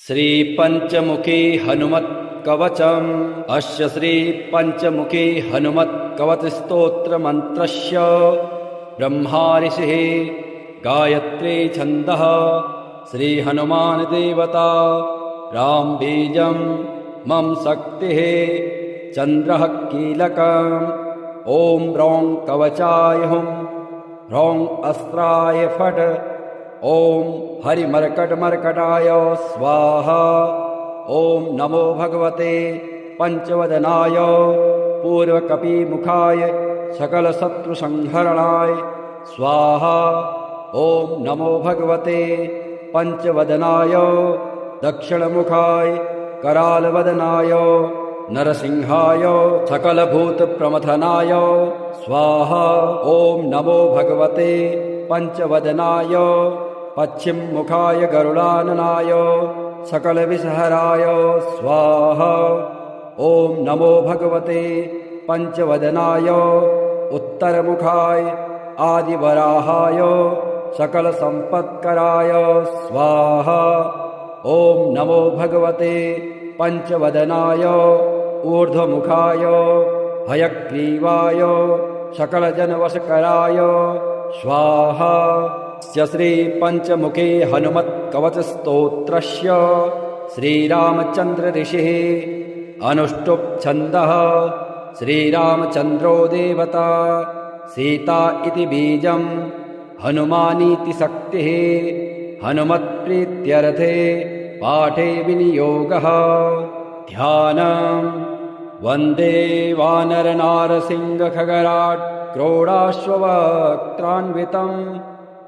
श्री पंचमुखी हनुमत् कवचम्। अस्य श्री पंचमुखी हनुमत् कवच स्तोत्र मंत्रस्य ब्रह्मा ऋषिः गायत्री छन्दः श्री हनुमान देवता राम बीजं मम शक्तिः चंद्रः कीलकम्। ओम ह्रौं कवचाय हुं ह्रौं अस्त्राय फट्। ओम हरिमर्कटमर्कटाय स्वाहा। ओम नमो भगवते पंचवदनाय पूर्वकपिमुखाय सकलशत्रुसंहरणाय स्वाहा। ओम नमो भगवते पंचवदनाय दक्षिणमुखाय करालवदनाय नरसिंहाय सकलभूतप्रमथनाय स्वाहा। ओम नमो भगवते पंचवदनाय पश्चिममुखाय गरुडाननाय सकलविषहराय स्वाहा। ओम नमो भगवते पंचवदनाय उत्तरमुखाय आदिवराहाय सकलसम्पत्कराय स्वाहा। ओम नमो भगवते पंचवदनाय ऊर्ध्वमुखाय हयग्रीवाय सकलजनवशकराय स्वाहा। श्री पंचमुखी हनुमत् कवच स्तोत्रस्य श्रीरामचंद्र ऋषिः अनुष्टुप् छन्दः श्रीरामचंद्रो देवता सीता इति बीजं हनुमानीति शक्तिः हनुमत्प्रीत्यर्थे पाठे विनियोगः। ध्यानम् वन्दे वानरनारसिंहखगराट् क्रोडाश्ववक्त्रान्वितं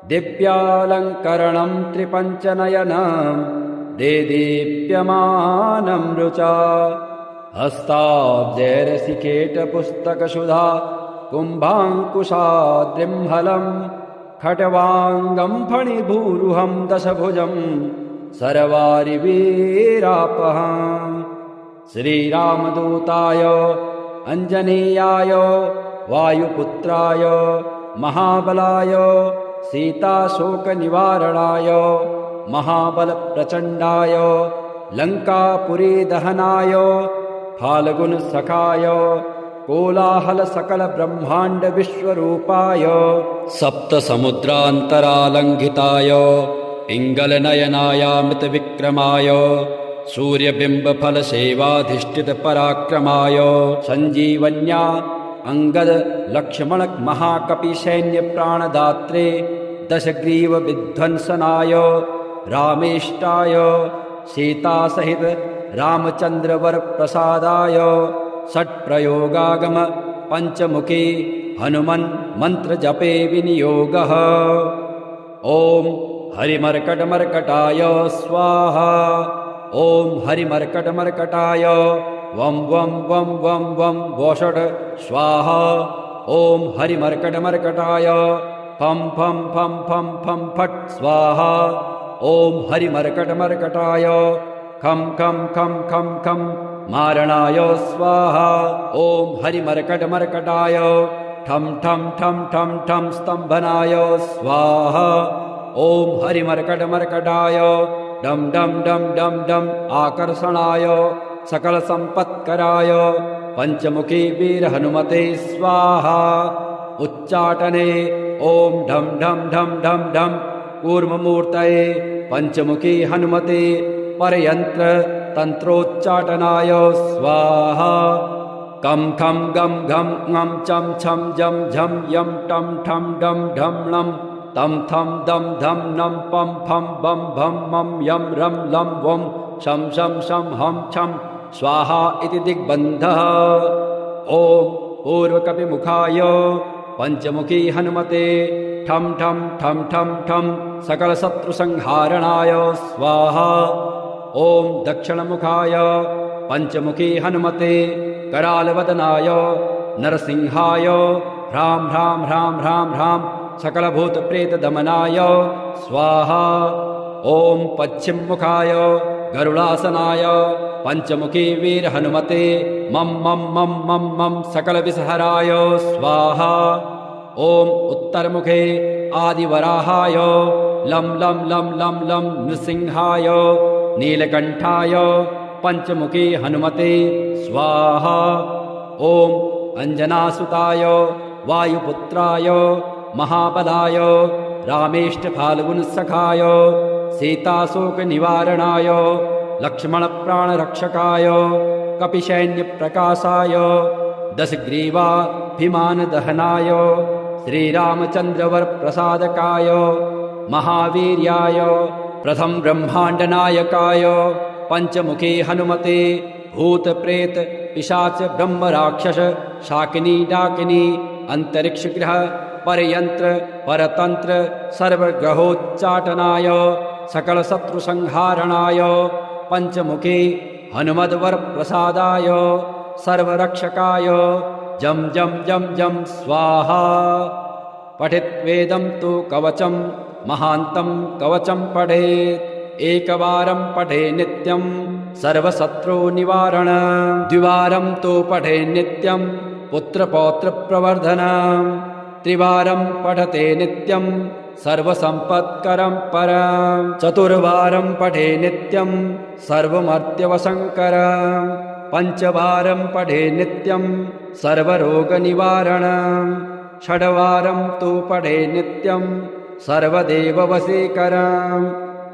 दिव्यालङ्करणं त्रिपञ्चनयनं देदीप्यमानं रुचा। हस्ताब्जैरसिकेटपुस्तकसुधा कुम्भाङ्कुशाद्रिम्हलं खट्वाङ्गं फणिभूरुहं दशभुजं सर्वारिवीरापहम्। श्रीरामदूताय अंजनेयाय वायुपुत्राय महाबलाय सीताशोकनिवारणाय महाबलप्रचण्डाय लङ्कापुरीदहनाय फाल्गुनसखाय कोलाहलसकलब्रह्माण्डविश्वरूपाय सप्तसमुद्रान्तरालङ्घिताय पिङ्गलनयनायामृतविक्रमाय सूर्यबिम्बफलसेवाधिष्ठितपराक्रमाय सञ्जीवन्या अंगदलक्ष्मणमहाकपिसैन्यप्राणदात्रे दशग्रीवविध्वंसनाय रामेष्टाय सीतासहित रामचन्द्रवरप्रसादाय षट्प्रयोगागम पंचमुखी हनुमन् मन्त्रजपे विनियोगः। ओम हरिमर्कटमर्कटाय स्वाहा। ओम हरिमर्कटमर्कटाय वं वं वं वं वं वषट् स्वाहा। ओम हरिमर्कटमर्कटाय फं फं फं फं फं फट् स्वाहा। ओम हरिमर्कटमर्कटाय खं खं खं खं खं मारणाय स्वाहा। ओम हरिमर्कटमर्कटाय ठं ठं ठं ठं ठं स्तम्भनाय स्वाहा। ओम हरिमर्कटमर्कटाय डम डम डम डम डम आकर्षणाय सकलसम्पत्कराय पंचमुखी वीर हनुमते स्वाहा। उच्चाटने ओम ढम ढम ढम ढम ढम कूर्ममूर्तये पंचमुखी हनुमते परयंत्र तंत्रोच्चाटनाय स्वाहा। कं खं गं घं ङं चं छं जं झं यं टं ठं डं ढं लं तं थं दं धं नं पं फं बं भं मं यं रं लं वं शं शं शं हं छं स्वाहा इति दिग्बन्धः। ओम पूर्वकपिमुखाय पंचमुखी हनुमते ठं ठं ठं ठं ठं सकलशत्रुसंहारणाय स्वाहा। ओम दक्षिणमुखाय पंचमुखी हनुमते करालवदनाय नरसिंहाय ह्रां ह्रां ह्रां ह्रां ह्रां सकलभूतप्रेतदमनाय स्वाहा। ओम पश्चिममुखाय गरुडासनाय पंचमुखी वीर हनुमते मम मम मम मम मम सकलविषहराय स्वाहा। ओम उत्तरमुखे आदिवराहाय लं लं लं लं लं नृसिंहाय नीलकंठाय पंचमुखी हनुमते स्वाहा। ओम अंजनासुताय वायुपुत्राय महाबलाय रामेष्टफाल्गुनसखाय सीताशोकनिवारणाय लक्ष्मणप्राणरक्षकाय कपिसैन्यप्रकाशाय दशग्रीवाभिमानदहनाय श्रीरामचन्द्रवरप्रसादकाय महावीर्याय प्रथम ब्रह्माण्डनायकाय पंचमुखी हनुमते भूतप्रेत पिशाच ब्रह्मराक्षस शाकिनी डाकिनी अंतरिक्षग्रह परयंत्र परतंत्र सर्वग्रहोच्चाटनाय सकलशत्रुसंहारणाय पंचमुखी हनुमद्वरप्रसादाय सर्वरक्षकाय जम जम जम जम स्वाहा। पठित्वेदं तु कवचं महान्तं कवचं पठेत् एकवारं पठे नित्यं सर्वशत्रुनिवारणं द्विवारं तु पठे नित्यं पुत्रपौत्रप्रवर्धनं त्रिवारं पठते नित्यं सर्वसम्पत्करं परं चतुर्वारं पठे नित्यं सर्वमर्त्यवसङ्करं पंचवारं पठे नित्यं सर्वरोगनिवारणं षड्वारं तु पठे नित्यं सर्वदेववशीकरं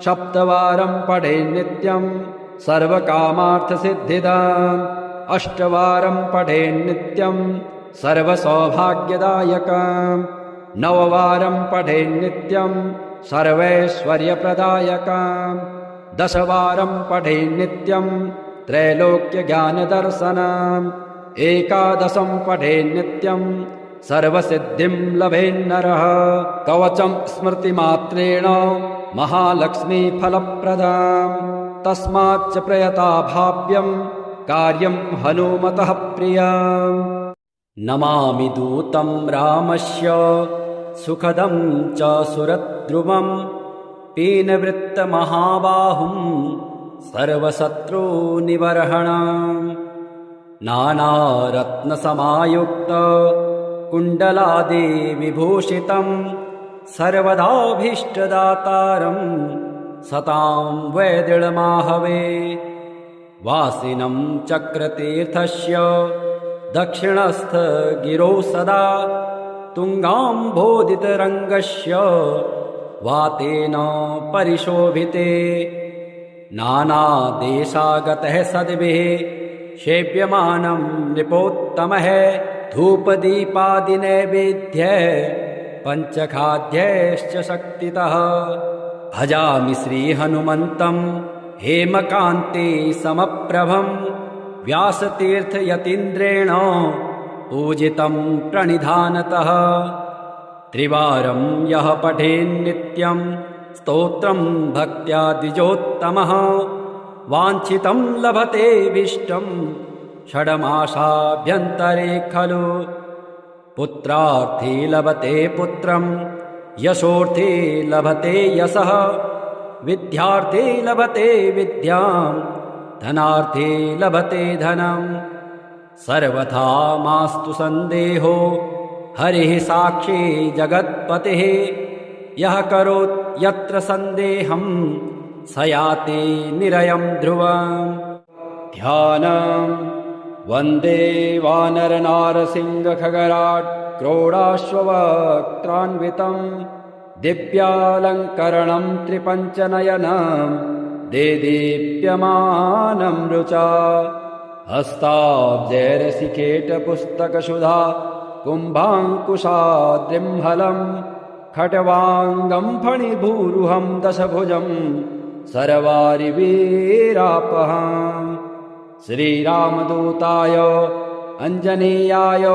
सप्तवारं पठे नित्यं सर्वकामार्थसिद्धिदम् अष्टवारं पठे नित्यं सर्वसौभाग्यदायकं नववारं पठे नित्यं सर्वैश्वर्यप्रदायकं दशवारं पठे नित्यं त्रैलोक्यज्ञानदर्शनम् एकादशं पठे नित्यं सर्वसिद्धिं लभेन्नरः कवचं स्मृतिमात्रेण महालक्ष्मीफलप्रदं तस्माच्च प्रयता भाव्यं कार्यं हनुमतः प्रियम् नमामि दूतं रामस्य सुखदं च सुरद्रुमं पीनवृत्तमहाबाहुं सर्वशत्रुनिवर्हणं नानारत्नसमायुक्त कुण्डलादिविभूषितं सर्वदाभीष्टदातारं सतां वैदृढमाहवे वासिनं चक्रतीर्थस्य दक्षिणस्थ गिरौ सदा तुङ्गाम्भोदितरङ्गस्य वातेन परिशोभिते नानादेशागतः सद्भिः सेव्यमानं नृपोत्तमः धूपदीपादिनैवेद्यः पञ्चखाद्यैश्च शक्तितः भजामि श्रीहनुमन्तं हेमकान्ते समप्रभं व्यासतीर्थयतीन्द्रेण पूजितं प्रणिधानतः त्रिवारं यः पठेन्नित्यं स्तोत्रं भक्त्या द्विजोत्तमः वाञ्छितं लभतेऽभीष्टं षड्मासाभ्यन्तरे खलु पुत्रार्थी लभते पुत्रं यशोर्थी लभते यशः विद्यार्थी लभते विद्यां धनार्थी लभते धनं सर्वथा मास्तु सन्देहो हरिः साक्षी जगत्पतिः यः करोत् यत्र सन्देहं स याति निरयं ध्रुवम् ध्यानं वन्दे वानरनारसिंहखगराट् क्रोडाश्ववक्त्रान्वितं दिव्यालङ्करणं त्रिपञ्चनयनं देदीप्यमानं रुचा हस्ताब्जैरसिकेटपुस्तकसुधा कुम्भाङ्कुशाद्रिम्हलं खट्वाङ्गं फणिभूरुहं दशभुजं सर्वारिवीरापहम् श्रीरामदूताय अंजनेयाय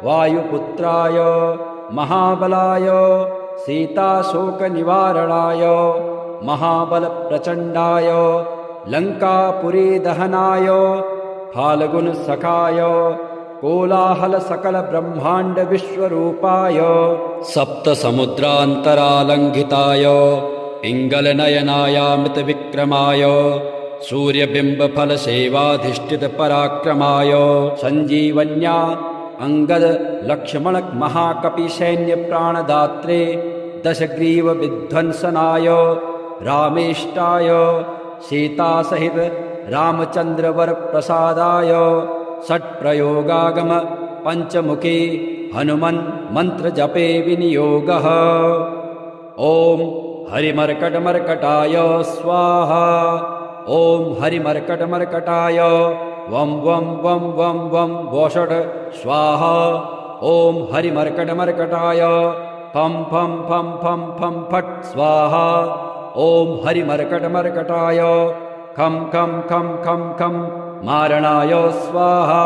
वायुपुत्राय महाबलाय सीताशोकनिवारणाय महाबलप्रचण्डाय लङ्कापुरीदहनाय फाल्गुनसखाय कोलाहलसकलब्रह्माण्डविश्वरूपाय सप्तसमुद्रान्तरालङ्घिताय पिङ्गलनयनायामृतविक्रमाय सूर्यबिम्बफलसेवाधिष्ठितपराक्रमाय सञ्जीवन्या अङ्गदलक्ष्मणमहाकपिसैन्यप्राणदात्रे दशग्रीवविध्वंसनाय रामेष्टाय सीता सहित रामचंद्र वर प्रसादाय षट्प्रयोगागम पंचमुखी हनुमन् मंत्र जपे विनियोगः। ओम हरिमर्कटमर्कटाय स्वाहा। ओम हरिमर्कटमर्कटाय वं वं वं वं वं वोषट् स्वाहा। ओम हरिमर्कटमर्कटाय फं फं फं फं फं फट् स्वाहा। ओम हरिमर्कटमर्कटाय खं खं खं खं खं मारणाय स्वाहा।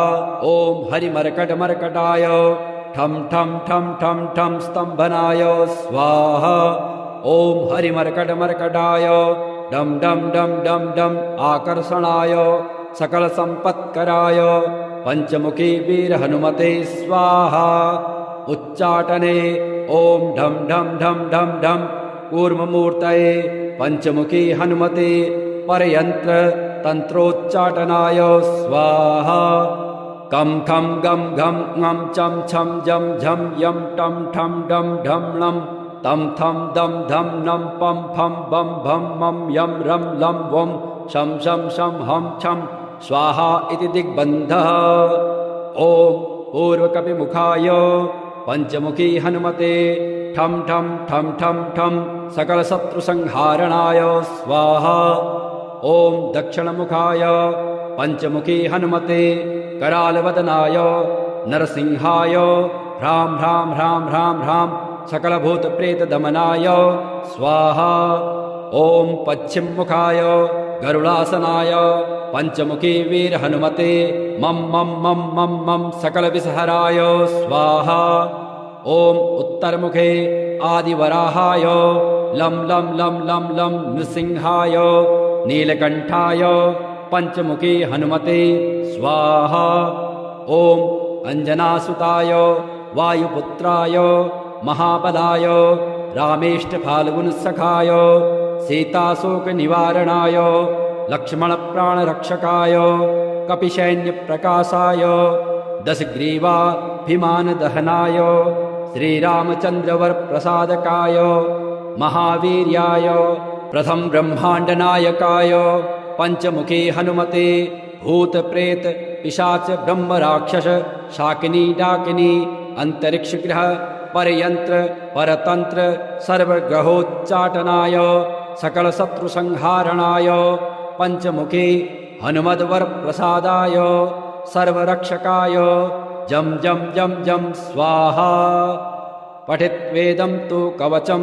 ओम हरिमर्कटमर्कटाय ठं ठं ठं ठं ठं स्तंभनाय स्वाहा। ओम हरिमर्कटमर्कटाय डम डम डम डम डम आकर्षणाय सकल संपत्कराय पंचमुखी वीर हनुमते स्वाहा। उच्चाटने ओम ढम ढम ढम ढम ढम कूर्ममूर्तये पंचमुखी हनुमते परयंत्र तंत्रोच्चाटनाय स्वाहा। कं खं गं घं ङं चं छं जं झं यं टं ठं डं ढं णं तं थं दं धं नं पं फं बं भं मं यं रं लं वं शं शं शं हं छं स्वाहा इति दिग्बन्धः। ओम पूर्वकपिमुखाय पंचमुखी हनुमते ठं ठं ठं ठं ठं सकलशत्रुसंहारणाय स्वाहा। ओम दक्षिणमुखाय पंचमुखी हनुमते करालवदनाय नरसिंहाय ह्रां ह्रां ह्रां ह्रां ह्रां सकलभूतप्रेतदमनाय स्वाहा। ओम पश्चिममुखाय गरुडासनाय पंचमुखी वीर हनुमते मम मम मम मम मम सकलविषहराय स्वाहा। ओम उत्तरमुखे आदिवराहाय लं लं लं लं लं नृसिंहाय नीलकंठाय पंचमुखी हनुमते स्वाहा। ओम अंजनासुताय वायुपुत्राय महाबलाय रामेष्टफाल्गुनसखाय सीताशोकनिवारणाय लक्ष्मणप्राणरक्षकाय कपिसैन्यप्रकाशाय दशग्रीवाभिमानदहनाय श्रीरामचन्द्रवरप्रसादकाय महावीर्याय प्रथम ब्रह्माण्डनायकाय पंचमुखी हनुमते भूतप्रेत पिशाच ब्रह्मराक्षस शाकिनी डाकिनी अंतरिक्षग्रह परयंत्र परतंत्र सर्वग्रहोच्चाटनाय सकलशत्रुसंहारणाय पंचमुखी हनुमद्वरप्रसादाय सर्वरक्षकाय जं जं जं जं स्वाहा। पठित्वेदं तु कवचं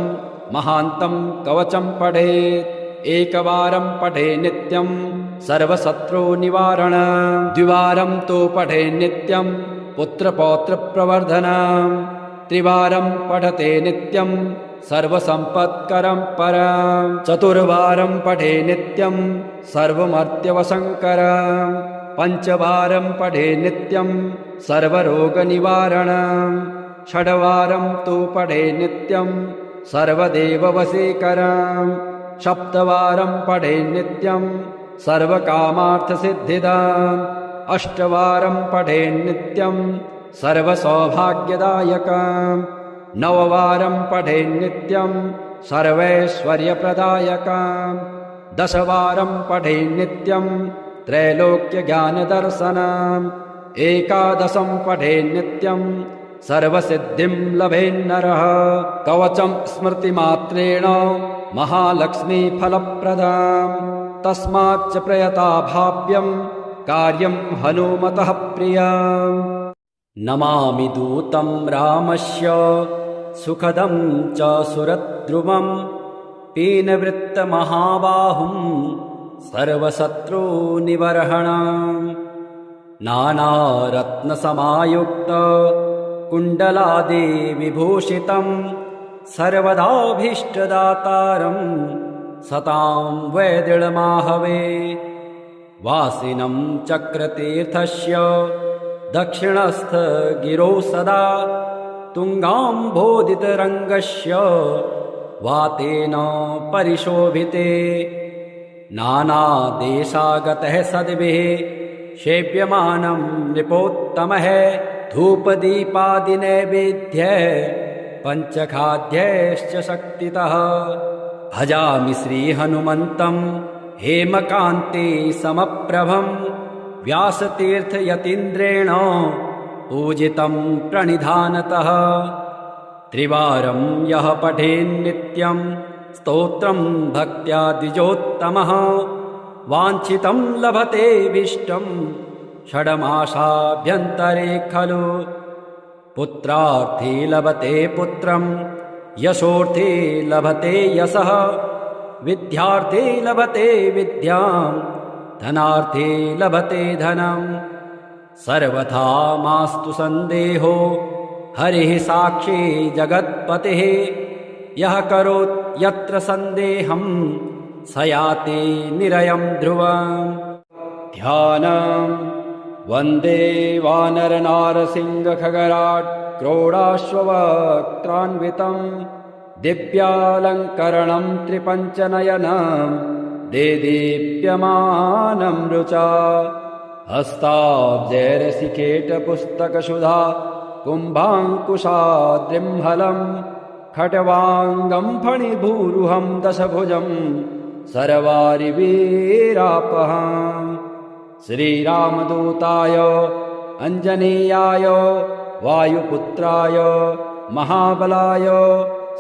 महान्तं कवचं पठेत् एकवारं पठे नित्यं सर्वशत्रुनिवारण द्विवारं तु पठे नित्यं पुत्रपौत्रप्रवर्धनम् त्रिवारं पठते नित्यं सर्वसम्पत्करं परम् चतुर्वारं पठे नित्यं सर्वमर्त्यवशङ्करम् पंचवारं पठे नित्यं सर्वरोगनिवारणम् षड्वारं तु पठे नित्यं सर्वदेववशीकरम् सप्तवारं पठे नित्यं सर्वकामार्थसिद्धिदाम् अष्टवारं पठे नित्यं सर्वसौभाग्यदायकम् नववारं पठे नित्यं सर्वैश्वर्यप्रदायकम् दशवारं पठे नित्यं त्रैलोक्यज्ञानदर्शनम् एकादशं पठे नित्यं सर्वसिद्धिं लभेन्नरः कवचं स्मृतिमात्रेण महालक्ष्मीफलप्रदाम् तस्माच्च प्रयता भाव्यं कार्यं हनुमतः प्रियम् नमामि दूतं रामस्य सुखदं च सुरद्रुमं पीनवृत्तमहाबाहुं सर्वशत्रुनिबर्हणम् नानारत्नसमायुक्त कुण्डलादिविभूषितं सर्वदाभीष्टदातारं सतां वैदृढमाहवे वासिनं चक्रतीर्थस्य दक्षिणस्थ गिरौ सदा तुङ्गाम्भोदितरङ्गस्य वातेन परिशोभिते नानादेशागतः सद्भिः सेव्यमानं नृपोत्तमः धूपदीपादिनैवेद्यः पञ्चखाद्यैश्च शक्तितः भजामि श्रीहनुमन्तं हेमकान्ते समप्रभं व्यासतीर्थयतीन्द्रेण पूजितं प्रणिधानतः त्रिवारं यः पठेन्नित्यं स्तोत्रं भक्त्या द्विजोत्तमः वाञ्छितं लभते विष्टं षड्मासाभ्यन्तरे खलु पुत्रार्थी लभते पुत्रं यशोर्थी लभते यशः विद्यार्थी लभते विद्यां धनार्थी लभते धनं सर्वथा मास्तु संदेहो हरिः साक्षी जगत्पतिः यः करोत् यत्र संदेहं स याति निरयं ध्रुवम् ध्यानं वन्दे वानरनारसिंहखगराट् क्रोडाश्ववक्त्रान्वितं दिव्यालङ्करणं त्रिपञ्चनयनं देदीप्यमानं रुचा हस्ताब्जैरसिकेटपुस्तकसुधा कुम्भाङ्कुशाद्रिम्हलं खट्वाङ्गं फणिभूरुहं दशभुजं सर्वारिवीरापहम् श्रीरामदूताय अञ्जनेयाय वायुपुत्राय महाबलाय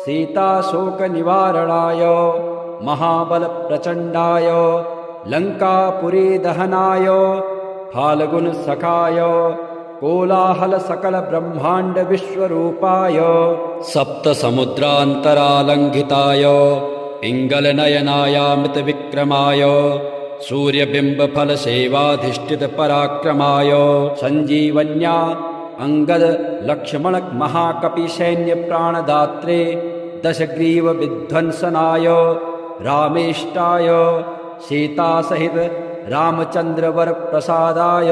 सीताशोकनिवारणाय महाबलप्रचण्डाय लङ्कापुरीदहनाय फाल्गुनसखाय कोलाहलसकलब्रह्माण्डविश्वरूपाय सप्तसमुद्रान्तरालङ्घिताय पिङ्गलनयनायामृतविक्रमाय सूर्यबिम्बफलसेवाधिष्ठितपराक्रमाय सञ्जीवन्या अङ्गदलक्ष्मणमहाकपिसैन्यप्राणदात्रे दशग्रीवविध्वंसनाय रामेष्टाय सीतासहित रामचन्द्रवरप्रसादाय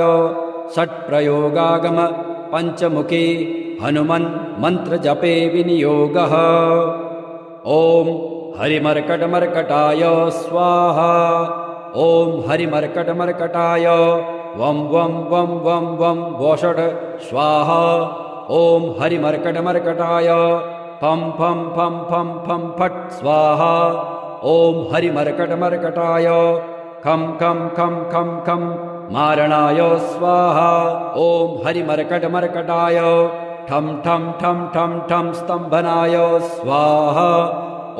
षट्प्रयोगागम पञ्चमुखी हनुमन् मन्त्रजपे विनियोगः ॐ हरिमर्कटमर्कटाय स्वाहा ॐ हरिमर्कटमर्कटाय वं वं वं वं वं वोषट् स्वाहा ॐ हरिमर्कटमर्कटाय फं फं फं फं फं फट् स्वाहा ॐ हरिमर्कटमर्कटाय खं खं खं खं खं मारणाय स्वाहा ॐ हरिमर्कटमर्कटाय ठं ठं ठं ठं ठं स्तम्भनाय स्वाहा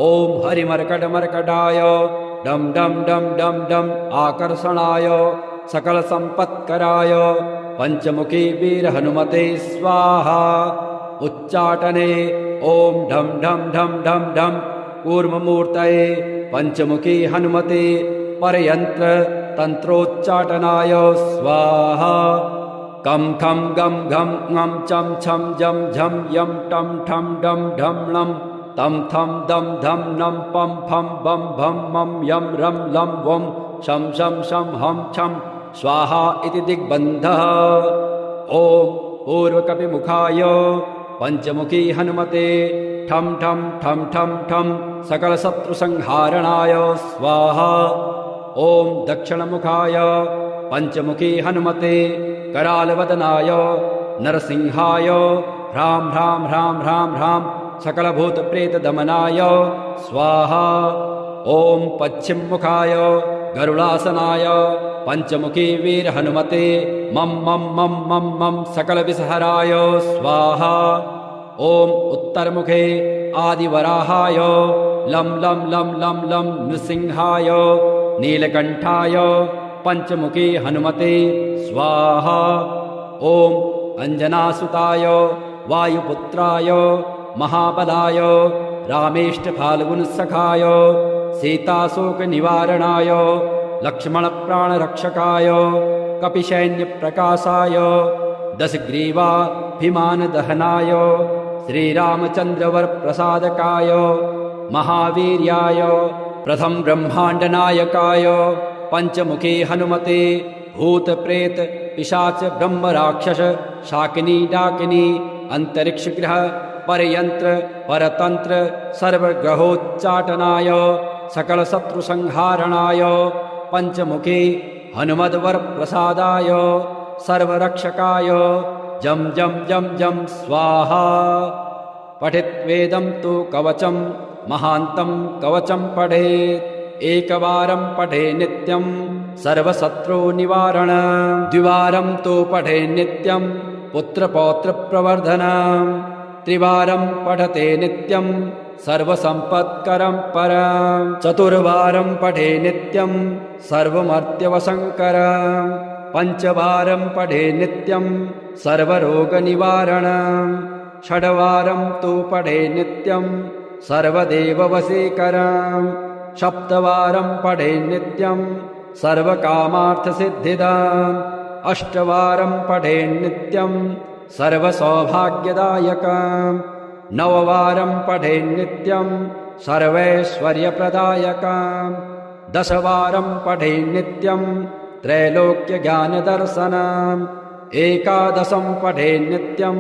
ॐ हरिमर्कटमर्कटाय डं डं डं डं डं आकर्षणाय सकलसम्पत्कराय पञ्चमुखी वीरहनुमते स्वाहा उच्चाटने ॐ ढं ढं ढं ढं ढं कूर्ममूर्तये पञ्चमुखी हनुमते परयन्त्र तन्त्रोच्चाटनाय स्वाहा कं खं गं घं ङं चं छं जं झं यं टं ठं डं ढं णं तं थं दं धं नं पं फं बं भं मं यं रं लं वं शं शं शं हं छं स्वाहा इति दिग्बन्धः ॐ पूर्वकपिमुखाय पञ्चमुखी हनुमते ठं ठं ठं ठं ठं सकलशत्रुसंहारणाय स्वाहा ॐ दक्षिणमुखाय पञ्चमुखी हनुमते करालवदनाय नरसिंहाय ह्रां ह्रां ह्रां ह्रां ह्रां सकलभूतप्रेतदमनाय स्वाहा ॐ पश्चिममुखाय गरुडासनाय पञ्चमुखी वीरहनुमते मं मं मं मं मं सकलविषहराय स्वाहा ॐ उत्तरमुखे आदिवराहाय लं लं लं लं लं नृसिंहाय नीलकण्ठाय पञ्चमुखी हनुमते स्वाहा ॐ अञ्जनासुताय वायुपुत्राय महाबलाय रामेष्टफाल्गुनसखाय सीताशोकनिवारणाय लक्ष्मणप्राणरक्षकाय कपिसैन्यप्रकाशाय दशग्रीवाभिमानदहनाय श्रीरामचन्द्रवरप्रसादकाय महावीर्याय प्रथम ब्रह्माण्डनायकाय पञ्चमुखी हनुमते भूतप्रेत पिशाच ब्रह्मराक्षस शाकिनी डाकिनी अन्तरिक्षग्रह परयन्त्र परतन्त्र सर्वग्रहोच्चाटनाय सकलशत्रुसंहारणाय पञ्चमुखी हनुमद्वरप्रसादाय सर्वरक्षकाय जं जं जं जं स्वाहा पठित्वेदं तु कवचं महान्तं कवचं पठेत् एकवारं पठे नित्यं सर्वशत्रुनिवारण द्विवारं तु पठे नित्यं पुत्रपौत्रप्रवर्धनम् त्रिवारं पठते नित्यं सर्वसम्पत्करं परम् चतुर्वारं पठे नित्यं सर्वमर्त्यवशङ्करम् पञ्चवारं पठे नित्यं सर्वरोगनिवारणम् षड्वारं तु पठे नित्यं सर्वदेववशीकरम् सप्तवारं पठे नित्यं सर्वकामार्थसिद्धिदाम् अष्टवारं पठे नित्यं सर्वसौभाग्यदायकम् नववारं पठे नित्यं सर्वैश्वर्यप्रदायकम् दशवारं पठे नित्यं त्रैलोक्यज्ञानदर्शनम् एकादशं पठे नित्यं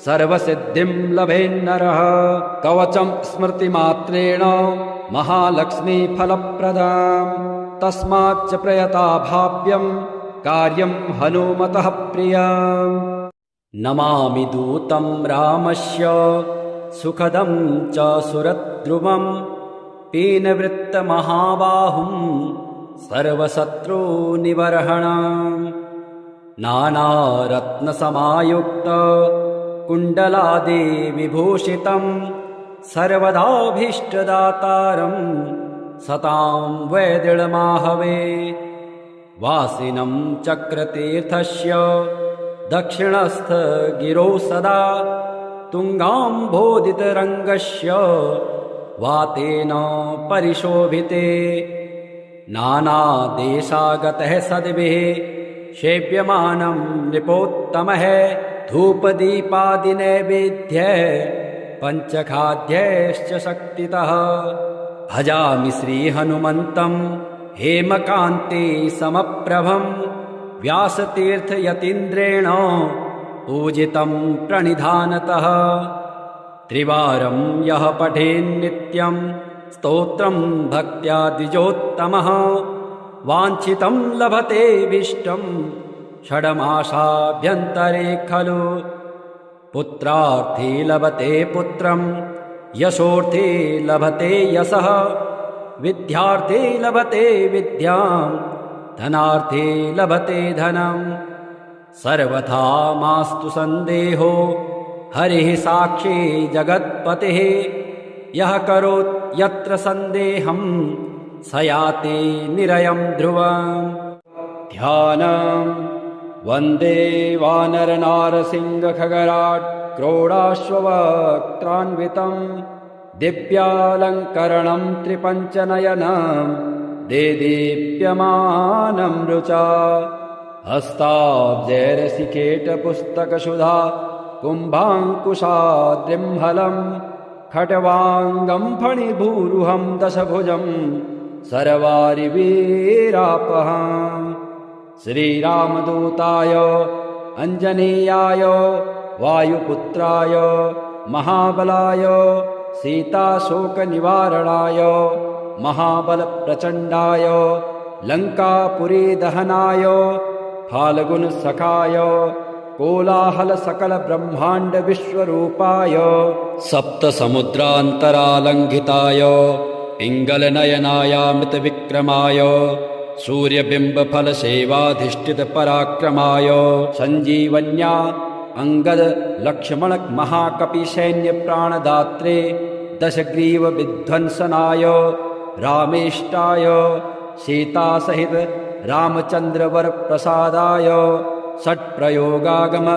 सर्वसिद्धिं लभेन्नरः कवचं स्मृतिमात्रेण महालक्ष्मीफलप्रदाम् तस्माच्च प्रयता भाव्यं कार्यं हनुमतः प्रियम् नमामि दूतं रामस्य सुखदं च सुरद्रुमं पीनवृत्तमहाबाहुं सर्वशत्रुनिबर्हणम् नानारत्नसमायुक्त कुण्डलादिविभूषितं सर्वदाभीष्टदातारं सतां वैदृढमाहवे वासिनं चक्रतीर्थस्य दक्षिणस्थ गिरौ सदा तुङ्गाम्भोदितरङ्गस्य वातेन परिशोभिते नानादेशागतः सद्भिः सेव्यमानं नृपोत्तमः धूपदीपादिनैवेद्यः पञ्चखाद्यैश्च शक्तितः भजामि श्रीहनुमन्तं हेमकान्ते समप्रभं व्यासतीर्थयतीन्द्रेण पूजितं प्रणिधानतः त्रिवारं यः पठेन्नित्यं स्तोत्रं भक्त्या द्विजोत्तमः वाञ्छितं लभते विष्टं षड्मासाभ्यन्तरे खलु पुत्रार्थी लभते पुत्रं यशोर्थी लभते यशः विद्यार्थी लभते विद्यां धनार्थी लभते धनम् सर्वथा मास्तु सन्देहो हरिः साक्षी जगत्पतिः यः करोत् यत्र सन्देहं स याति निरयं ध्रुवम् ध्यानम् वन्दे वानरनारसिंहखगराट् क्रोडाश्ववक्त्रान्वितं दिव्यालङ्करणं त्रिपञ्चनयनं देदीप्यमानं रुचा हस्ताब्जैरसिकेटपुस्तकसुधा कुम्भाङ्कुशाद्रिम्हलं खट्वाङ्गं फणिभूरुहं दशभुजं सर्वारिवीरापहम् श्रीरामदूताय अञ्जनेयाय वायुपुत्राय महाबलाय सीताशोकनिवारणाय महाबलप्रचण्डाय लङ्कापुरीदहनाय फाल्गुनसखाय कोलाहलसकलब्रह्माण्डविश्वरूपाय सप्तसमुद्रान्तरालङ्घिताय पिङ्गलनयनायामृतविक्रमाय सूर्यबिम्बफलसेवाधिष्ठितपराक्रमाय सञ्जीवन्या अङ्गदलक्ष्मणमहाकपिसैन्यप्राणदात्रे दशग्रीवविध्वंसनाय रामेष्टाय सीतासहित रामचन्द्रवरप्रसादाय षट्प्रयोगागम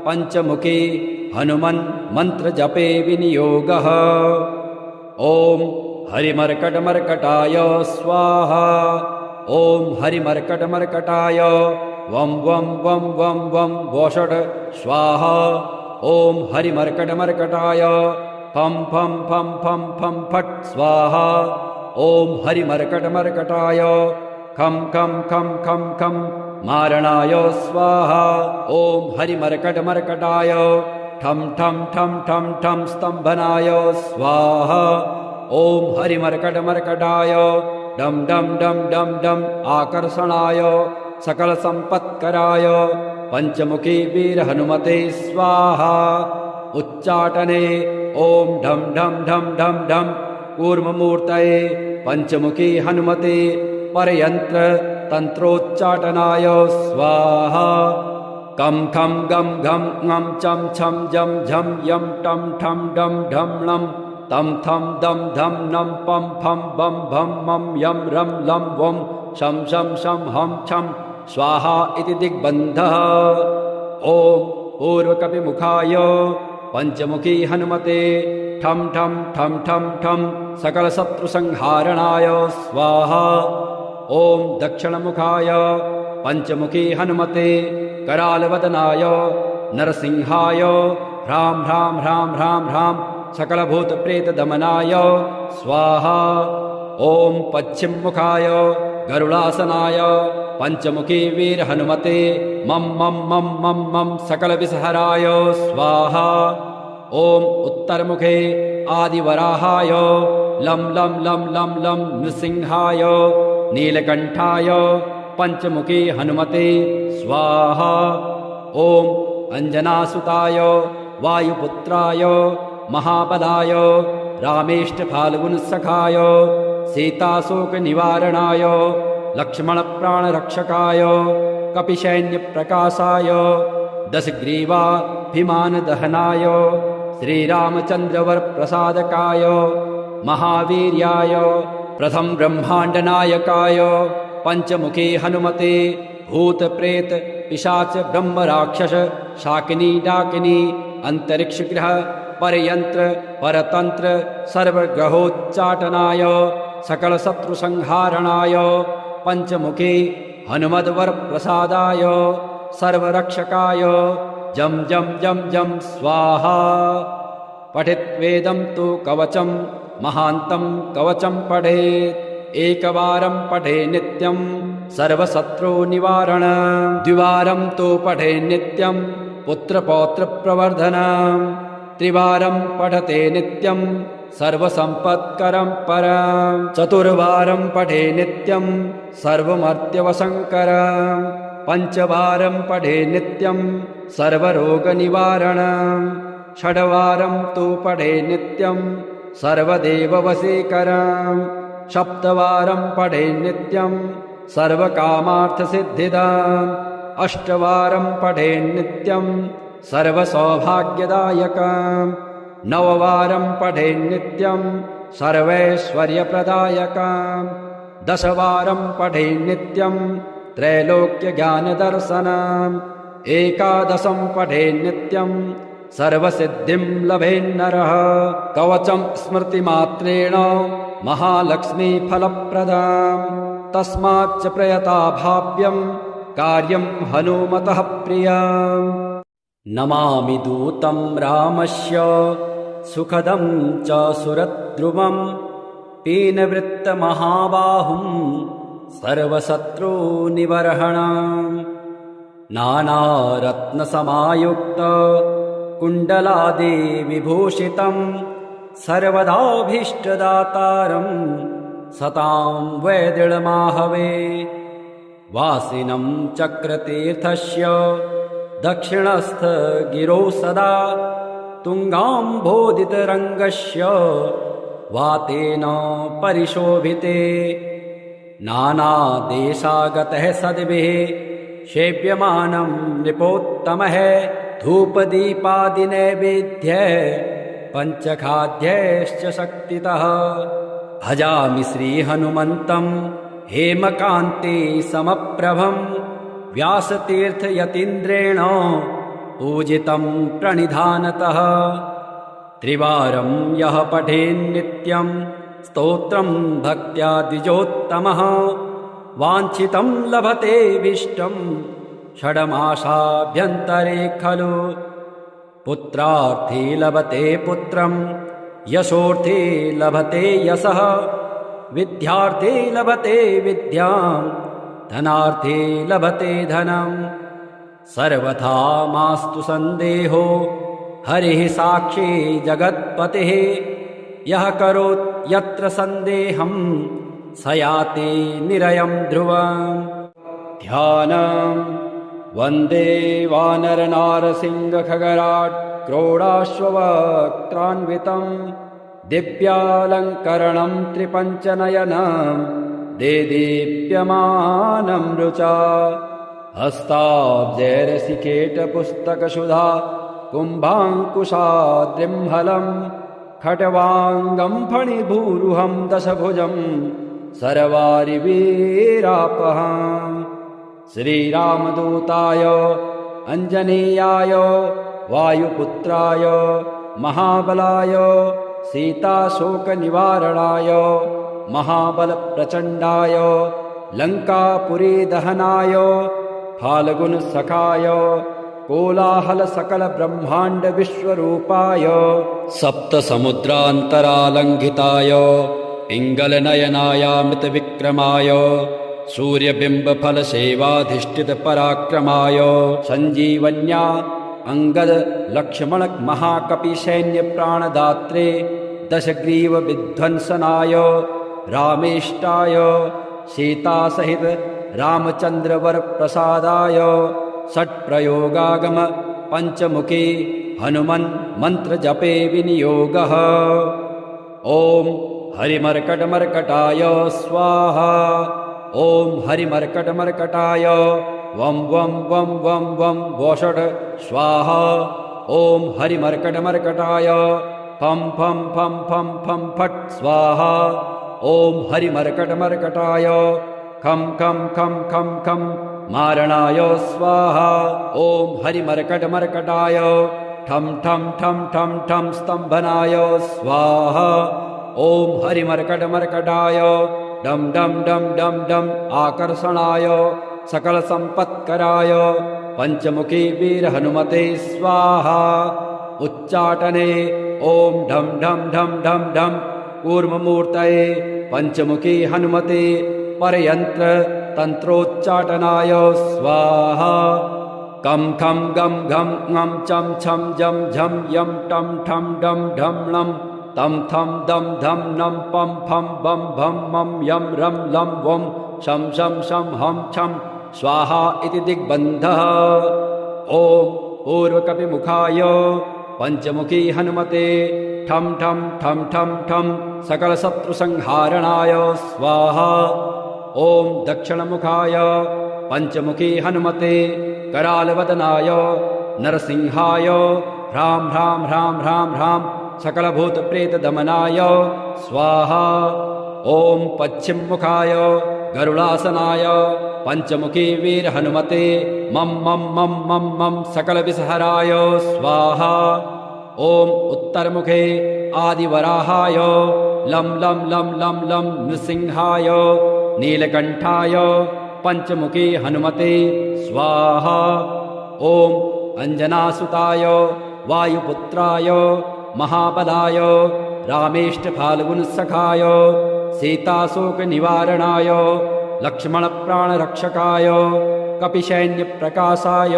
पञ्चमुखी हनुमन् मन्त्रजपे विनियोगः ॐ हरिमर्कटमर्कटाय स्वाहा ॐ हरिमर्कटमर्कटाय वं वं वं वं वं वोषट् स्वाहा ॐ हरिमर्कटमर्कटाय फं फं फं फं फं फट् स्वाहा ॐ हरिमर्कटमर्कटाय खं खं खं खं खं मारणाय स्वाहा ॐ हरिमर्कटमर्कटाय ठं ठं ठं ठं ठं स्तम्भनाय स्वाहा ॐ हरिमर्कटमर्कटाय डं डं डं डं डं आकर्षणाय सकलसम्पत्कराय पञ्चमुखी वीरहनुमते स्वाहा उच्चाटने ॐ ढं ढं ढं ढं ढं कूर्ममूर्तये पंचमुखी हनुमते परयंत्र तंत्रोच्चाटनाय स्वाहा। कं खं गं घं ङं चं छं जं झं यं टं ठं डं ढं लं तं थं दं धं नं पं फं बं भं मं यं रं लं वं शं शं शं हं छं स्वाहा इति दिग्बन्धः। ॐ पूर्वकपिमुखाय पंचमुखी हनुमते ठं ठं ठं ठं ठं सकलशत्रुसंहारणाय स्वाहा। ॐ दक्षिणमुखाय पंचमुखी हनुमते करालवदनाय नरसिंहाय ह्रां ह्रां ह्रां ह्रां ह्रां सकलभूतप्रेतदमनाय स्वाहा। ॐ पश्चिममुखाय गरुडासनाय पंचमुखी वीरहनुमते मं मं मं मं मं सकलविषहराय स्वाहा। ॐ उत्तरमुखे आदिवराहाय लं लं लं लं लं नृसिंहाय नीलकण्ठाय पंचमुखी हनुमते स्वाहा। ॐ अंजनासुताय वायुपुत्राय महाबलाय रामेष्टफाल्गुनसखाय सीताशोकनिवारणाय लक्ष्मणप्राणरक्षकाय कपिसैन्यप्रकाशाय दशग्रीवाभिमानदहनाय श्रीरामचन्द्रवरप्रसादकाय महावीर्याय प्रथम ब्रह्माण्डनायकाय पंचमुखी हनुमते भूतप्रेत पिशाच ब्रह्मराक्षस शाकिनी डाकिनी अंतरिक्षग्रह परयंत्र परतंत्र सर्वग्रहोच्चाटनाय सकलशत्रुसंहारणाय पंचमुखी हनुमद्वरप्रसादाय सर्वरक्षकाय जं जं जं जं स्वाहा। पठित्वेदं तु कवचं महान्तं कवचं पठेत् एकवारं पठे नित्यं सर्वशत्रुनिवारणं द्विवारं तु पठे नित्यं पुत्रपौत्रप्रवर्धनं त्रिवारं पठते नित्यं सर्वसम्पत्करं परं चतुर्वारं पठे नित्यं सर्वमर्त्यवशङ्करं पंचवारं पठे नित्यं सर्वरोगनिवारणं षड्वारं तु पठे नित्यं सर्वदेववशीकरं सप्तवारं पठे नित्यं सर्वकामार्थसिद्धिदाम् अष्टवारं पठे नित्यं सर्वसौभाग्यदायकं नववारं पठे नित्यं सर्वैश्वर्यप्रदायकं दशवारं पठे नित्यं त्रैलोक्यज्ञानदर्शनम् एकादशं पठे नित्यं सर्वसिद्धिं लभेन्नरः कवचं स्मृतिमात्रेण महालक्ष्मीफलप्रदाम् तस्माच्च प्रयता भाव्यं कार्यं हनुमतः प्रियम् नमामि दूतं रामस्य सुखदं च सुरद्रुमं पीनवृत्तमहाबाहुं सर्वशत्रुनिवर्हणम् नानारत्नसमायुक्त कुण्डलादिविभूषितं सर्वदाभीष्टदातारं सतां वैदृढमाहवे वासिनं चक्रतीर्थस्य दक्षिणस्थ गिरौ सदा तुङ्गाम्भोदितरङ्गस्य वातेन परिशोभिते नानादेशागतः सद्भिः सेव्यमानं नृपोत्तमः धूपदीपादिनैवेद्यः पञ्चखाद्यैश्च शक्तितः भजामि श्रीहनुमन्तं हेमकान्ते समप्रभं व्यासतीर्थयतीन्द्रेण पूजितं प्रणिधानतः त्रिवारं यः पठेन्नित्यं स्तोत्रं भक्त्या द्विजोत्तमः वाञ्छितं लभते विष्टं षड्मासाभ्यन्तरे खलु पुत्रार्थी लभते पुत्रं यशोर्थी लभते यशः विद्यार्थी लभते विद्यां धनार्थी लभते धनं सर्वथा मास्तु सन्देहो हरिः साक्षी जगत्पतिः यः करोत् यत्र सन्देहं स याति निरयं ध्रुवम् ध्यानं वन्दे वानरनारसिंहखगराट् क्रोडाश्ववक्त्रान्वितं दिव्यालङ्करणं त्रिपञ्चनयनं देदीप्यमानं रुचा हस्ताब्जैरसिकेटपुस्तकसुधा कुम्भाङ्कुशाद्रिम्हलं खट्वाङ्गं फणिभूरुहं दशभुजं सर्वारिवीरापहम् श्रीरामदूताय अञ्जनेयाय वायुपुत्राय महाबलाय सीताशोकनिवारणाय महाबलप्रचण्डाय लङ्कापुरीदहनाय फाल्गुनसखाय कोलाहलसकलब्रह्माण्डविश्वरूपाय सप्तसमुद्रान्तरालङ्घिताय पिङ्गलनयनायामृतविक्रमाय सूर्यबिम्बफलसेवाधिष्ठितपराक्रमाय सञ्जीवन्या अङ्गदलक्ष्मणमहाकपिसैन्यप्राणदात्रे दशग्रीवविध्वंसनाय रामेष्टाय सीतासहित रामचन्द्रवरप्रसादाय षट्प्रयोगागम पञ्चमुखी हनुमन् मन्त्रजपे विनियोगः। ॐ हरिमर्कटमर्कटाय स्वाहा। ॐ हरिमर्कटमर्कटाय वं वं वं वं वं वषट् स्वाहा। ॐ हरिमर्कटमर्कटाय फं फं फं फं फं फट् स्वाहा। ॐ हरिमर्कटमर्कटाय खं खं खं खं खं मारणाय स्वाहा। ॐ हरिमर्कटमर्कटाय ठं ठं ठं ठं ठं स्तम्भनाय स्वाहा। ॐ हरिमर्कटमर्कटाय डं डं डं डं डं आकर्षणाय सकलसम्पत्कराय पञ्चमुखी वीरहनुमते स्वाहा। उच्चाटने ॐ ढं ढं ढं ढं ढं कूर्ममूर्तये पञ्चमुखी हनुमते परयन्त्र तन्त्रोच्चाटनाय स्वाहा। कं खं गं घं ङं चं छं जं झं यं टं ठं डं ढं लं तं थं दं धं नं पं फं बं भं मं यं रं लं वं शं शं शं हं छं स्वाहा इति दिग्बन्धः। ॐ पूर्वकपिमुखाय पञ्चमुखी हनुमते ठं ठं ठं ठं ठं सकलशत्रुसंहारणाय स्वाहा। ॐ दक्षिणमुखाय पञ्चमुखी हनुमते करालवदनाय नरसिंहाय ह्रां ह्रां ह्रां ह्रां ह्रां सकलभूतप्रेतदमनाय स्वाहा। ॐ पश्चिममुखाय गरुडासनाय पञ्चमुखी वीरहनुमते मं मं मं मं मं सकलविषहराय स्वाहा। ॐ उत्तरमुखे आदिवराहाय लं लं लं लं लं नृसिंहाय नीलकण्ठाय पञ्चमुखी हनुमते स्वाहा। ॐ अञ्जनासुताय वायुपुत्राय महाबलाय रामेष्टफाल्गुनसखाय सीताशोकनिवारणाय लक्ष्मणप्राणरक्षकाय कपिसैन्यप्रकाशाय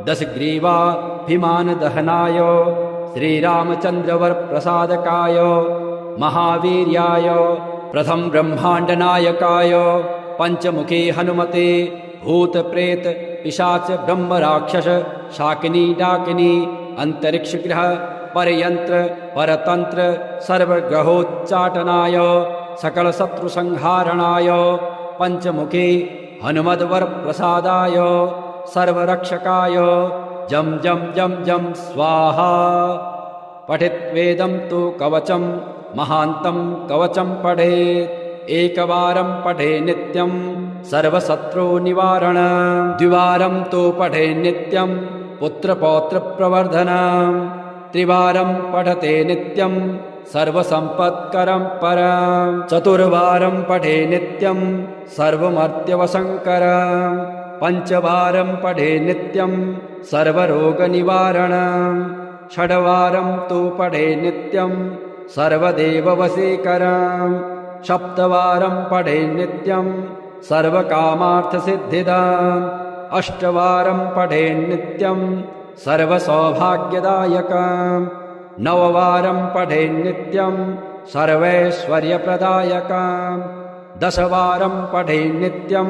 दशग्रीवाभिमानदहनाय श्रीरामचन्द्रवरप्रसादकाय महावीर्याय प्रथम ब्रह्माण्डनायकाय पञ्चमुखी हनुमते भूतप्रेत पिशाच ब्रह्मराक्षस शाकिनी डाकिनी अन्तरिक्षग्रह परयन्त्र परतन्त्र सर्वग्रहोच्चाटनाय सकलशत्रुसंहारणाय पञ्चमुखी हनुमद्वरप्रसादाय सर्वरक्षकाय जं जं जं जं स्वाहा। पठित्वेदं तु कवचं महान्तं कवचं पठेत् एकवारं पठे नित्यं सर्वशत्रुनिवारणं द्विवारं तु पठे नित्यं पुत्रपौत्रप्रवर्धनं त्रिवारं पठते नित्यं सर्वसम्पत्करं परं चतुर्वारं पठे नित्यं सर्वमर्त्यवसङ्करं पञ्चवारं पठे नित्यं सर्वरोगनिवारणं षड्वारं तु पठे नित्यं सर्वदेववशीकरं सप्तवारं पठे नित्यं सर्वकामार्थसिद्धिदाम् अष्टवारं पठे नित्यं सर्वसौभाग्यदायकम् नववारं पठे नित्यं सर्वैश्वर्यप्रदायकम् दशवारं पठे नित्यं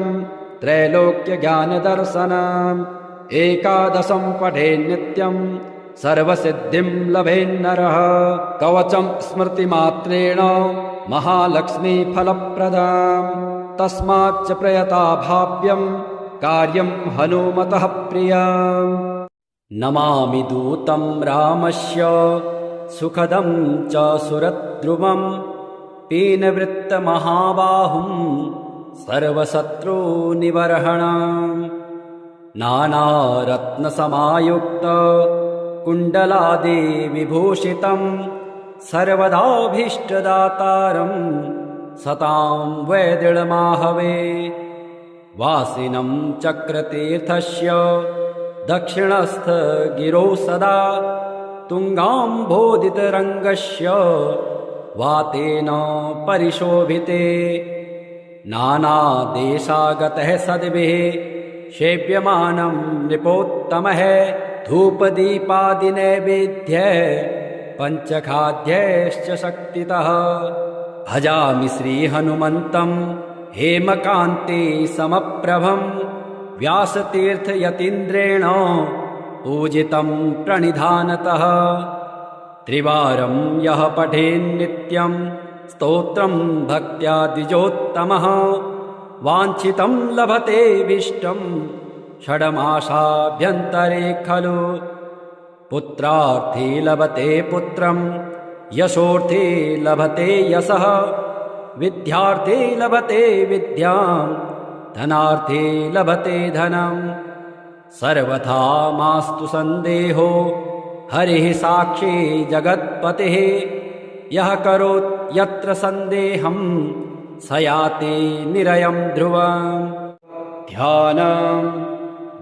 त्रैलोक्यज्ञानदर्शनम् एकादशं पठे नित्यं सर्वसिद्धिं लभेन्नरः। कवचं स्मृतिमात्रेण महालक्ष्मीफलप्रदाम् तस्माच्च प्रयता भाव्यं कार्यं हनुमतः प्रियम्। नमामि दूतं रामस्य सुखदं च सुरद्रुमं पीनवृत्तमहाबाहुं सर्वशत्रुनिबर्हणम्। नानारत्नसमायुक्त कुण्डलादिविभूषितं सर्वदाभीष्टदातारं सतां वैदृढमाहवे। वासिनं चक्रतीर्थस्य दक्षिणस्थगिरौ सदा तुङ्गाम्भोदितरङ्गस्य वातेन परिशोभिते। नानादेशागतः सद्भिः सेव्यमानं नृपोत्तमः धूपदीपादिनैवेद्यः पञ्चखाद्यैश्च शक्तितः। भजामि श्रीहनुमन्तं हेमकान्ते समप्रभं व्यासतीर्थयतीन्द्रेण पूजितं प्रणिधानतः। त्रिवारं यः पठेन्नित्यं स्तोत्रं भक्त्या द्विजोत्तमः वाञ्छितं लभतेऽभीष्टं षड्मासाभ्यन्तरे खलु। पुत्रार्थी लभते पुत्रं यशोर्थी लभते यशः विद्यार्थी लभते विद्यां धनार्थी लभते धनम्। सर्वथा मास्तु सन्देहो हरिः साक्षी जगत्पतिः यः करोत् यत्र सन्देहं स याति निरयं ध्रुवम्। ध्यानम्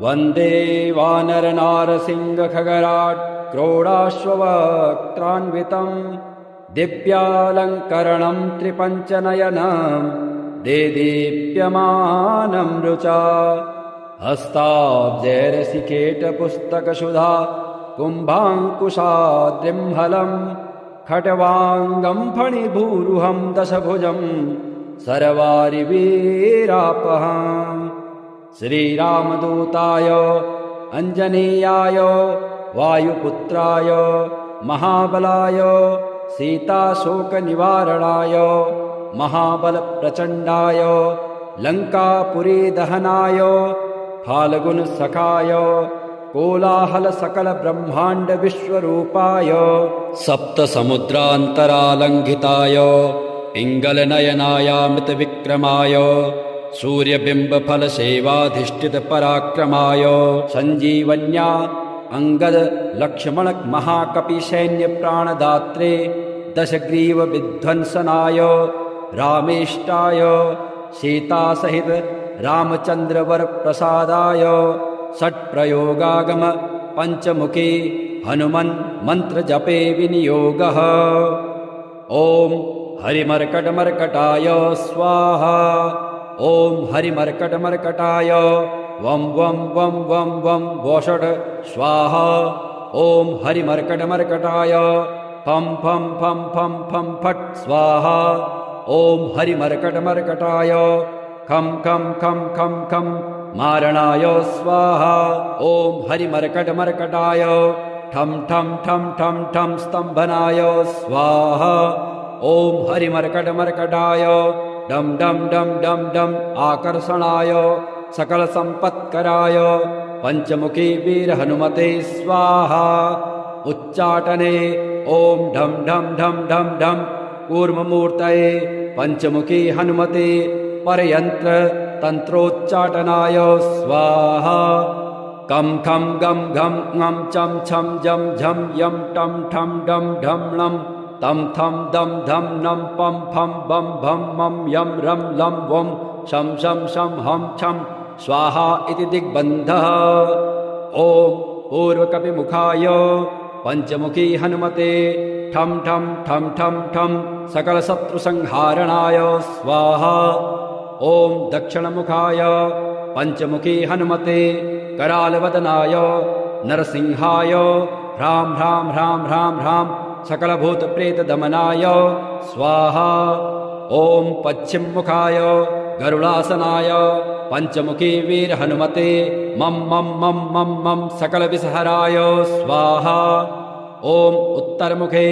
वन्दे वानरनारसिंहखगराट् क्रोडाश्ववक्त्रान्वितं दिव्यालङ्करणं त्रिपञ्चनयनं देदीप्यमानं रुचा। हस्ताब्जैरसिकेटपुस्तकसुधा कुम्भाङ्कुशाद्रिम्हलं खट्वाङ्गं फणिभूरुहं दशभुजं सर्वारिवीरापहम्। श्रीरामदूताय अञ्जनेयाय वायुपुत्राय महाबलाय सीताशोकनिवारणाय महाबलप्रचण्डाय लङ्कापुरीदहनाय फाल्गुनसखाय कोलाहलसकलब्रह्माण्डविश्वरूपाय सप्तसमुद्रान्तरालङ्घिताय पिङ्गलनयनायामृतविक्रमाय सूर्यबिम्बफलसेवाधिष्ठितपराक्रमाय सञ्जीवन्या अङ्गदलक्ष्मणमहाकपिसैन्यप्राणदात्रे दशग्रीवविध्वंसनाय रामेष्टाय सीतासहित रामचन्द्रवरप्रसादाय षट्प्रयोगागम पञ्चमुखी हनुमन् मन्त्रजपे विनियोगः। ॐ हरिमर्कटमर्कटाय स्वाहा। ॐ हरिमर्कटमर्कटाय वं वं वं वं वं वषट् स्वाहा। ॐ हरिमर्कटमर्कटाय फं फं फं फं फं फट् स्वाहा। ॐ हरिमर्कटमर्कटाय खं खं खं खं खं मारणाय स्वाहा। ॐ हरिमर्कटमर्कटाय ठं ठं ठं ठं ठं स्तम्भनाय स्वाहा। ॐ हरिमर्कटमर्कटाय डं डं डं डं डं आकर्षणाय सकलसम्पत्कराय पञ्चमुखी वीरहनुमते स्वाहा। उच्चाटने ॐ ढं ढं ढं ढं ढं कूर्ममूर्तये पञ्चमुखी हनुमते परयन्त्र तन्त्रोच्चाटनाय स्वाहा। कं खं गं घं ङं चं छं जं झं यं टं ठं डं ढं णं तं थं दं धं नं पं फं बं भं मं यं रं लं वं शं शं शं हं छं स्वाहा इति दिग्बन्धः। ॐ पूर्वकपिमुखाय पञ्चमुखी हनुमते ठं ठं ठं ठं ठं सकलशत्रुसंहारणाय स्वाहा। ॐ दक्षिणमुखाय पञ्चमुखी हनुमते करालवदनाय नरसिंहाय ह्रां ह्रां ह्रां ह्रां ह्रां सकलभूतप्रेतदमनाय स्वाहा। ॐ पश्चिममुखाय गरुडासनाय पंचमुखी वीर हनुमते मम मम मम मम मम सकल विषहराय स्वाहा। ओम उत्तरमुखे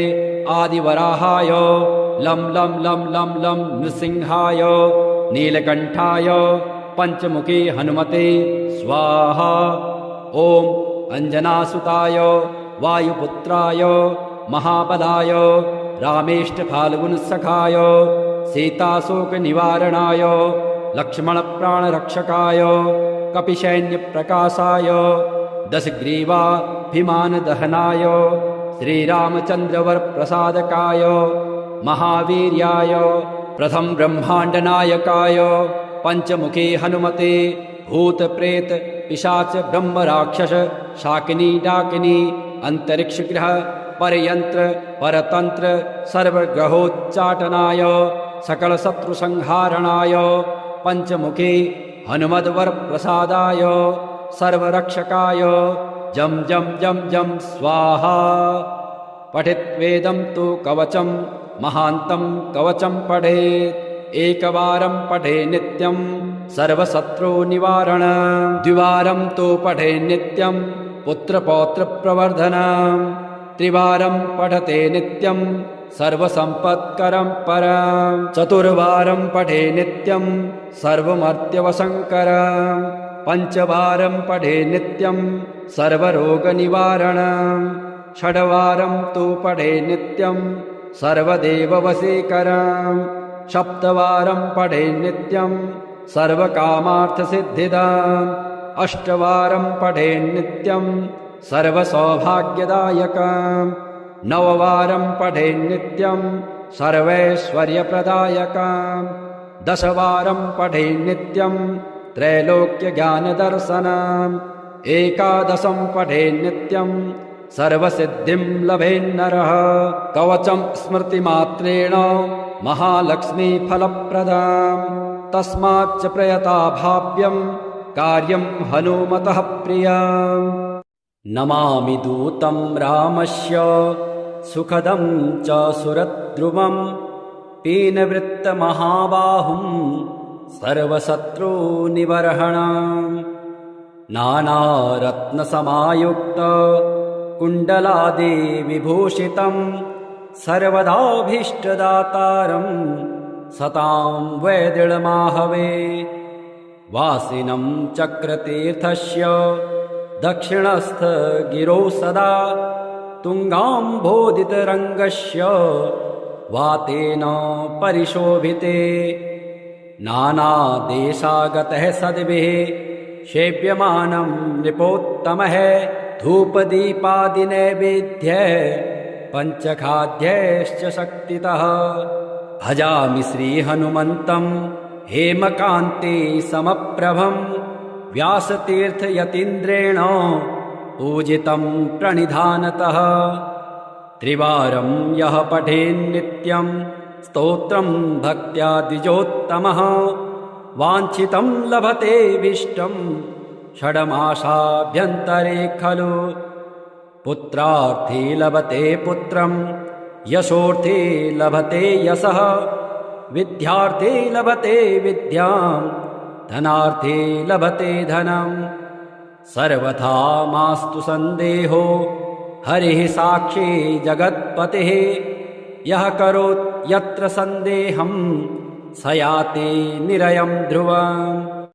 आदिवराहाय लं लं लं लं लं नृसिंहाय नीलकंठाय पंचमुखी हनुमते स्वाहा। ओम अंजनासुताय वायुपुत्राय महाबलाय रामेष्टफाल्गुनसखाय सीताशोकनिवारणाय लक्ष्मणप्राणरक्षकाय कपिसैन्यप्रकाशाय दशग्रीवाभिमानदहनाय श्रीरामचन्द्रवरप्रसादकाय महावीर्याय प्रथम ब्रह्माण्डनायकाय पंचमुखी हनुमते भूत प्रेत पिशाच ब्रह्म राक्षस शाकिनी डाकिनी अंतरिक्ष ग्रह परयंत्र परतंत्र सर्वग्रहोच्चाटनाय सकल शत्रु संहारणाय पंचमुखी हनुमद्वर प्रसादाय सर्वरक्षकाय जम जम जम जम स्वाहा। पठित्वेदं तु कवचं महान्तं कवचं पठेत् एकवारं पठे नित्यं सर्वशत्रु निवारण द्विवारं तु पठे नित्यं पुत्रपौत्र प्रवर्धनम् त्रिवारं पठते नित्यं सर्वसंपत्करं परं चतुर्वारं पठे नित्यं सर्वमर्त्यवसंकरं पंचवारं पठे नित्यं सर्वरोगनिवारणं षड्वारं तु पठे नित्यं सर्वदेववशीकरं सप्तवारं पठे नित्यं सर्वकामार्थसिद्धिदाम् अष्टवारं पठे नित्यं सर्वसौभाग्यदायकम् नववारं पठे नित्यं सर्वैश्वर्यप्रदायकम् दशवारं पठे नित्यं त्रैलोक्यज्ञानदर्शनम् एकादशं पठे नित्यं सर्वसिद्धिं लभेन्नरः कवचं स्मृतिमात्रेण महालक्ष्मीफलप्रदाम् तस्माच्च प्रयता भाव्यं कार्यं हनुमतः प्रियम् नमामि दूतं रामस्य सुखदं च सुरद्रुमं पीनवृत्तमहाबाहुं सर्वशत्रुनिबर्हणम् नानारत्नसमायुक्त कुण्डलादिविभूषितं सर्वदाभीष्टदातारं सतां वैदृढमाहवे वासिनं चक्रतीर्थस्य दक्षिणस्थ गिरौ सदा तुङ्गाम्भोदितरङ्गस्य वातेन परिशोभिते नानादेशागतः सद्भिः सेव्यमानं नृपोत्तमः धूपदीपादिनैवेद्यः पञ्चखाद्यैश्च शक्तितः भजामि श्रीहनुमन्तं हेमकान्ते समप्रभं व्यासतीर्थयतीन्द्रेण पूजितं प्रणिधानतः त्रिवारं यः पठेन्नित्यं स्तोत्रं भक्त्या द्विजोत्तमः वाञ्छितं लभते विष्टं षड्मासाभ्यन्तरे खलु पुत्रार्थी लभते पुत्रं यशोर्थी लभते यशः विद्यार्थी लभते विद्यां धनार्थी लभते धनम् सर्वथा मास्तु संदेहो हरिः साक्षी जगत्पतिः यः करोत् यत्र संदेहं स याति निरयं ध्रुवम्